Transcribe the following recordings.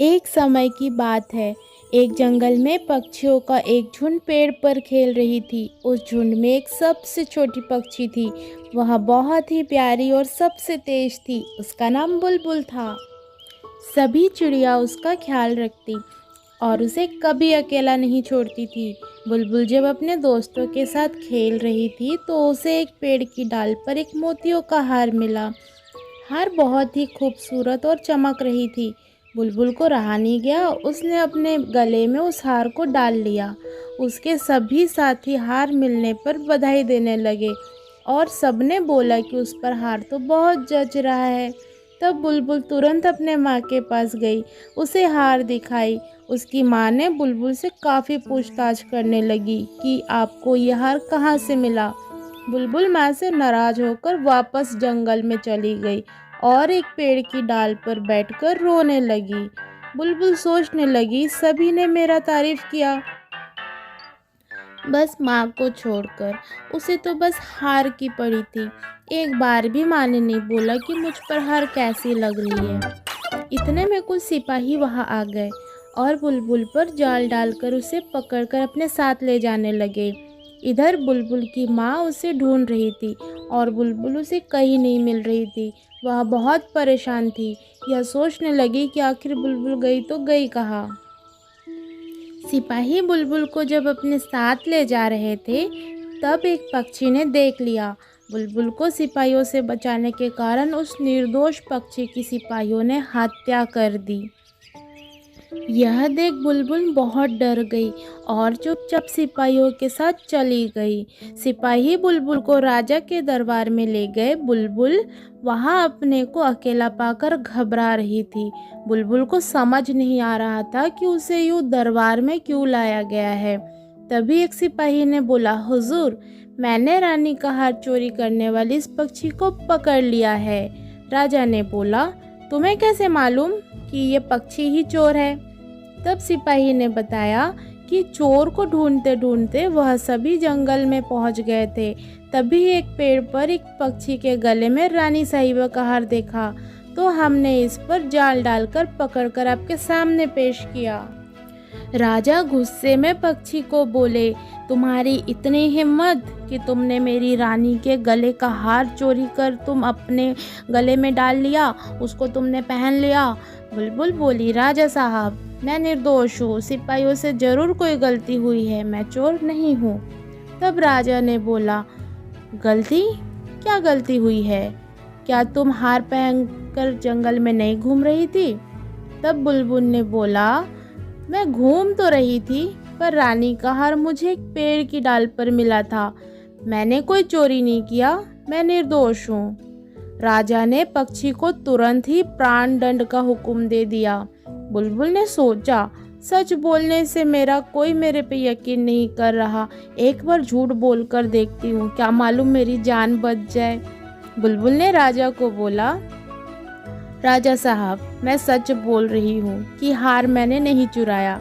एक समय की बात है। एक जंगल में पक्षियों का एक झुंड पेड़ पर खेल रही थी। उस झुंड में एक सबसे छोटी पक्षी थी। वह बहुत ही प्यारी और सबसे तेज थी। उसका नाम बुलबुल था। सभी चिड़िया उसका ख्याल रखती और उसे कभी अकेला नहीं छोड़ती थी। बुलबुल जब अपने दोस्तों के साथ खेल रही थी तो उसे एक पेड़ की डाल पर एक मोतियों का हार मिला। हार बहुत ही खूबसूरत और चमक रही थी। बुलबुल को रहा नहीं गया, उसने अपने गले में उस हार को डाल लिया। उसके सभी साथी हार मिलने पर बधाई देने लगे और सबने बोला कि उस पर हार तो बहुत जच रहा है। तब बुलबुल तुरंत अपने माँ के पास गई, उसे हार दिखाई। उसकी माँ ने बुलबुल से काफ़ी पूछताछ करने लगी कि आपको यह हार कहाँ से मिला। बुलबुल माँ से नाराज होकर वापस जंगल में चली गई और एक पेड़ की डाल पर बैठकर रोने लगी। बुलबुल सोचने लगी, सभी ने मेरा तारीफ किया, बस माँ को छोड़कर। उसे तो बस हार की पड़ी थी। एक बार भी माँ ने नहीं बोला कि मुझ पर हार कैसी लग रही है। इतने में कुछ सिपाही वहां आ गए और बुलबुल पर जाल डालकर उसे पकड़कर अपने साथ ले जाने लगे। इधर बुलबुल की माँ उसे ढूंढ रही थी और बुलबुल उसे कहीं नहीं मिल रही थी। वह बहुत परेशान थी। यह सोचने लगी कि आखिर बुलबुल गई तो गई कहाँ। सिपाही बुलबुल को जब अपने साथ ले जा रहे थे तब एक पक्षी ने देख लिया। बुलबुल को सिपाहियों से बचाने के कारण उस निर्दोष पक्षी की सिपाहियों ने हत्या कर दी। यह देख बुलबुल बहुत डर गई और चुपचाप सिपाहियों के साथ चली गई। सिपाही बुलबुल को राजा के दरबार में ले गए। बुलबुल वहां अपने को अकेला पाकर घबरा रही थी। बुलबुल को समझ नहीं आ रहा था कि उसे यूं दरबार में क्यों लाया गया है। तभी एक सिपाही ने बोला, हुजूर, मैंने रानी का हार चोरी करने वाली इस पक्षी को पकड़ लिया है। राजा ने बोला, तुम्हें कैसे मालूम कि ये पक्षी ही चोर है। तब सिपाही ने बताया कि चोर को ढूंढते ढूंढते वह सभी जंगल में पहुंच गए थे। तभी एक पेड़ पर एक पक्षी के गले में रानी साहिबा का हार देखा, तो हमने इस पर जाल डालकर पकड़कर आपके सामने पेश किया। राजा गुस्से में पक्षी को बोले, तुम्हारी इतनी हिम्मत कि तुमने मेरी रानी के गले का हार चोरी कर तुम अपने गले में डाल लिया, उसको तुमने पहन लिया। बुलबुल बोली, राजा साहब, मैं निर्दोष हूँ, सिपाहियों से जरूर कोई गलती हुई है, मैं चोर नहीं हूँ। तब राजा ने बोला, गलती? क्या गलती हुई है? क्या तुम हार पहनकर जंगल में नहीं घूम रही थी? तब बुलबुल ने बोला, मैं घूम तो रही थी, पर रानी का हार मुझे एक पेड़ की डाल पर मिला था। मैंने कोई चोरी नहीं किया, मैं निर्दोष हूँ। राजा ने पक्षी को तुरंत ही प्राण दंड का हुक्म दे दिया। बुलबुल ने सोचा, सच बोलने से कोई मेरे पे यकीन नहीं कर रहा, एक बार झूठ बोलकर देखती हूँ, क्या मालूम मेरी जान बच जाए। बुलबुल ने राजा को बोला, राजा साहब, मैं सच बोल रही हूँ कि हार मैंने नहीं चुराया,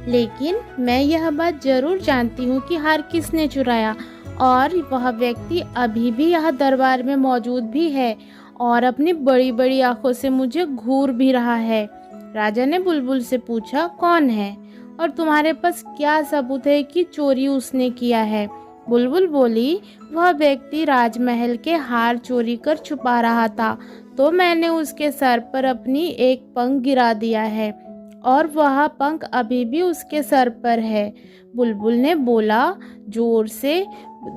लेकिन मैं यह बात जरूर जानती हूँ कि हार किसने चुराया, और वह व्यक्ति अभी भी यह दरबार में मौजूद भी है और अपनी बड़ी बड़ी आंखों से मुझे घूर भी रहा है। राजा ने बुलबुल से पूछा, कौन है और तुम्हारे पास क्या सबूत है कि चोरी उसने किया है। बुलबुल बोली, वह व्यक्ति राजमहल के हार चोरी कर छुपा रहा था, तो मैंने उसके सर पर अपनी एक पंख गिरा दिया है और वह पंख अभी भी उसके सर पर है। बुलबुल ने बोला जोर से,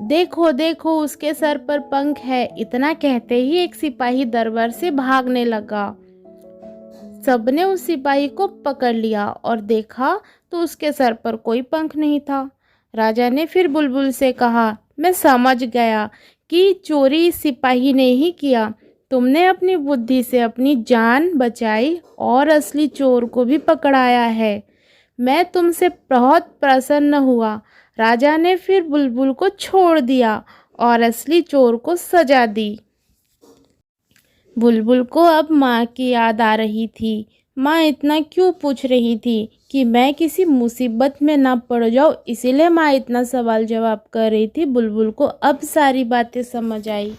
देखो देखो, उसके सर पर पंख है। इतना कहते ही एक सिपाही दरबार से भागने लगा। सबने उस सिपाही को पकड़ लिया और देखा तो उसके सर पर कोई पंख नहीं था। राजा ने फिर बुलबुल से कहा, मैं समझ गया कि चोरी इस सिपाही ने ही किया। तुमने अपनी बुद्धि से अपनी जान बचाई और असली चोर को भी पकड़ाया है। मैं तुमसे बहुत प्रसन्न हुआ। राजा ने फिर बुलबुल को छोड़ दिया और असली चोर को सजा दी। बुलबुल को अब माँ की याद आ रही थी। माँ इतना क्यों पूछ रही थी कि मैं किसी मुसीबत में ना पड़ जाऊँ, इसीलिए माँ इतना सवाल जवाब कर रही थी। बुलबुल को अब सारी बातें समझ आई।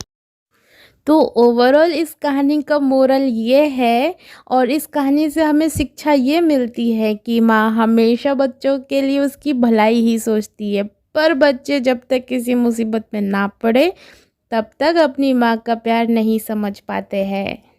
तो ओवरऑल इस कहानी का मोरल ये है और इस कहानी से हमें शिक्षा ये मिलती है कि माँ हमेशा बच्चों के लिए उसकी भलाई ही सोचती है, पर बच्चे जब तक किसी मुसीबत में ना पड़े तब तक अपनी माँ का प्यार नहीं समझ पाते हैं।